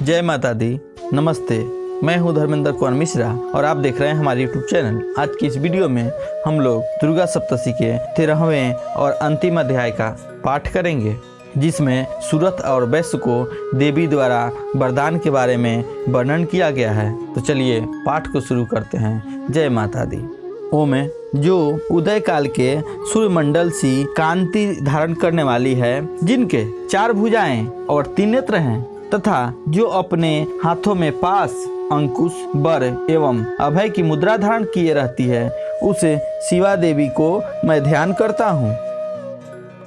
जय माता दी। नमस्ते, मैं हूं धर्मेंद्र कुमार मिश्रा और आप देख रहे हैं हमारे YouTube चैनल। आज की इस वीडियो में हम लोग दुर्गा सप्तशती के 13वें और अंतिम अध्याय का पाठ करेंगे, जिसमें सूरत और वैश्य को देवी द्वारा वरदान के बारे में वर्णन किया गया है। तो चलिए पाठ को शुरू करते हैं। जय माता दी। ओम, जो उदय काल के सूर्यमंडल सी कांति धारण करने वाली है, जिनके 4 भुजाएं और 3 नेत्र हैं, तथा जो अपने हाथों में पास, अंकुश, बर एवं अभय की मुद्रा धारण किए रहती है, उस शिवा देवी को मैं ध्यान करता हूँ।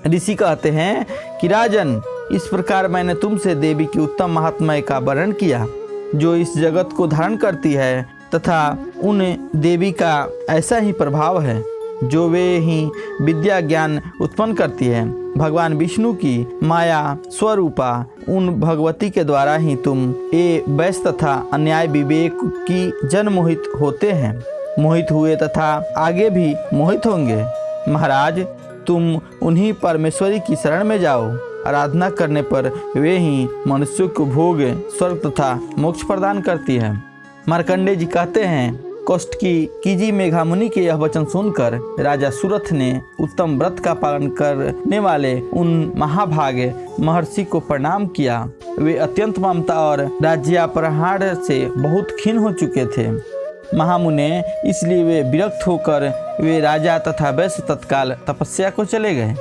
ऋषि कहते हैं कि राजन, इस प्रकार मैंने तुमसे देवी की उत्तम महात्म्य का वर्णन किया, जो इस जगत को धारण करती है, तथा उन देवी का ऐसा ही प्रभाव है जो वे ही विद्या ज्ञान उत्पन्न करती है। भगवान विष्णु की माया स्वरूपा उन भगवती के द्वारा ही तुम ये वैश्य तथा अन्याय विवेक की जन मोहित होते हैं, मोहित हुए तथा आगे भी मोहित होंगे। महाराज, तुम उन्हीं परमेश्वरी की शरण में जाओ। आराधना करने पर वे ही मनुष्यों को भोग, स्वर्ग तथा मोक्ष प्रदान करती है। मार्कंडेय जी कहते हैं, कौष्टकी कीजी मेघा मुनि के यह वचन सुनकर राजा सूरथ ने उत्तम व्रत का पालन करने वाले उन महाभागे महर्षि को प्रणाम किया। वे अत्यंत ममता और राज्यापहरण से बहुत खिन्न हो चुके थे। महामुने, इसलिए वे विरक्त होकर वे राजा तथा वैश्य तत्काल तपस्या को चले गए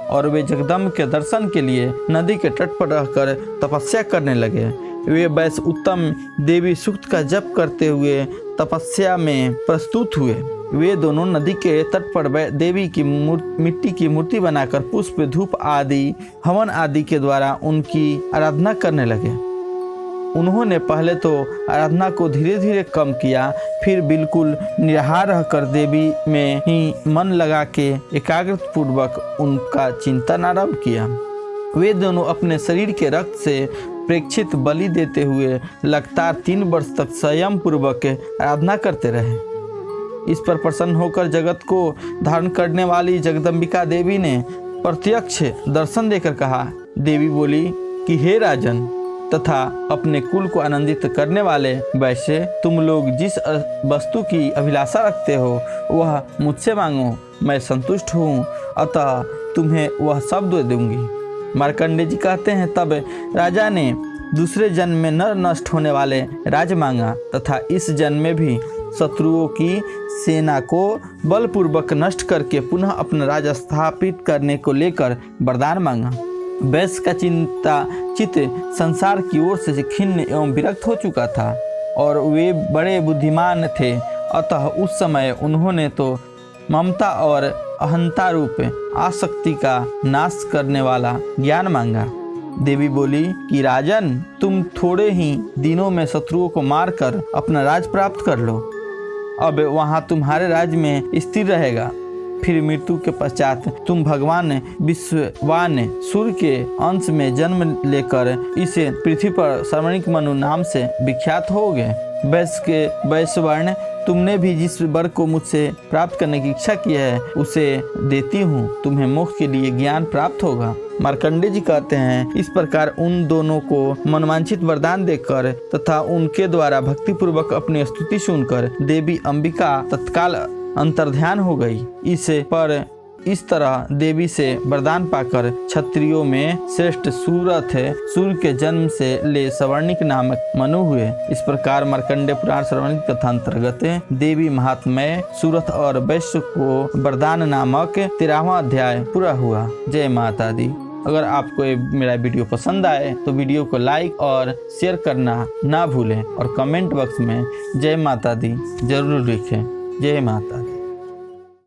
और वे जगदम्ब के दर्शन के लिए नदी के तट पर रहकर तपस्या करने लगे। वे वैश्य उत्तम देवी सूक्त का जप करते हुए तपस्या में प्रस्तुत हुए। वे दोनों नदी के तट पर देवी की मिट्टी की मूर्ति बनाकर पुष्प, धूप आदि, हवन आदि के द्वारा उनकी आराधना करने लगे। उन्होंने पहले तो आराधना को धीरे धीरे कम किया, फिर बिल्कुल निराहार रहकर देवी में ही मन लगा के एकाग्रता पूर्वक उनका चिंतन आरंभ किया। वे दोनों अपने शरीर के रक्त से प्रेक्षित बलि देते हुए लगातार 3 वर्ष तक संयम पूर्वक आराधना करते रहे। इस पर प्रसन्न होकर जगत को धारण करने वाली जगदम्बिका देवी ने प्रत्यक्ष दर्शन देकर कहा। देवी बोली कि हे राजन तथा अपने कुल को आनंदित करने वाले वैश्य, तुम लोग जिस वस्तु की अभिलाषा रखते हो वह मुझसे मांगो, मैं संतुष्ट हूँ, अतः तुम्हें वह सब दे दूंगी। मार्कंडेय जी कहते हैं, तब राजा ने दूसरे जन्म में नर नष्ट होने वाले राज मांगा तथा इस जन्म में भी शत्रुओं की सेना को बलपूर्वक नष्ट करके पुनः अपना राज स्थापित करने को लेकर वरदान मांगा। वैश्य का चित्त संसार की ओर से खिन्न एवं विरक्त हो चुका था और वे बड़े बुद्धिमान थे, अतः उस समय उन्होंने तो ममता और अहंता रूप आसक्ति का नाश करने वाला ज्ञान मांगा। देवी बोली कि राजन, तुम थोड़े ही दिनों में शत्रुओं को मारकर अपना राज प्राप्त कर लो। अब वहां तुम्हारे राज्य में स्थिर रहेगा। फिर मृत्यु के पश्चात तुम भगवान विश्वान सूर्य के अंश में जन्म लेकर इसे पृथ्वी पर श्रवणिक मनु नाम से विख्यात होगे। वैश्य के वैश्यवर्ण, तुमने भी जिस वर को मुझसे प्राप्त करने की इच्छा की है उसे देती हूँ, तुम्हें मोक्ष के लिए ज्ञान प्राप्त होगा। मार्कंडेय जी कहते हैं, इस प्रकार उन दोनों को मनवांछित वरदान देकर तथा उनके द्वारा भक्तिपूर्वक अपनी स्तुति सुनकर देवी अंबिका तत्काल अंतर्ध्यान हो गई। इस तरह देवी से वरदान पाकर क्षत्रियों में श्रेष्ठ सूरथ सूर्य के जन्म से ले सवर्णिक नामक मनु हुए। इस प्रकार मार्कंडेय पुराण सवर्णिक कथा अंतर्गत देवी महात्म्य सूरथ और वैश्य को वरदान नामक 13वां अध्याय पूरा हुआ। जय माता दी। अगर आपको मेरा वीडियो पसंद आए तो वीडियो को लाइक और शेयर करना ना भूलें और कमेंट बॉक्स में जय माता दी जरूर लिखें। जय माता दी।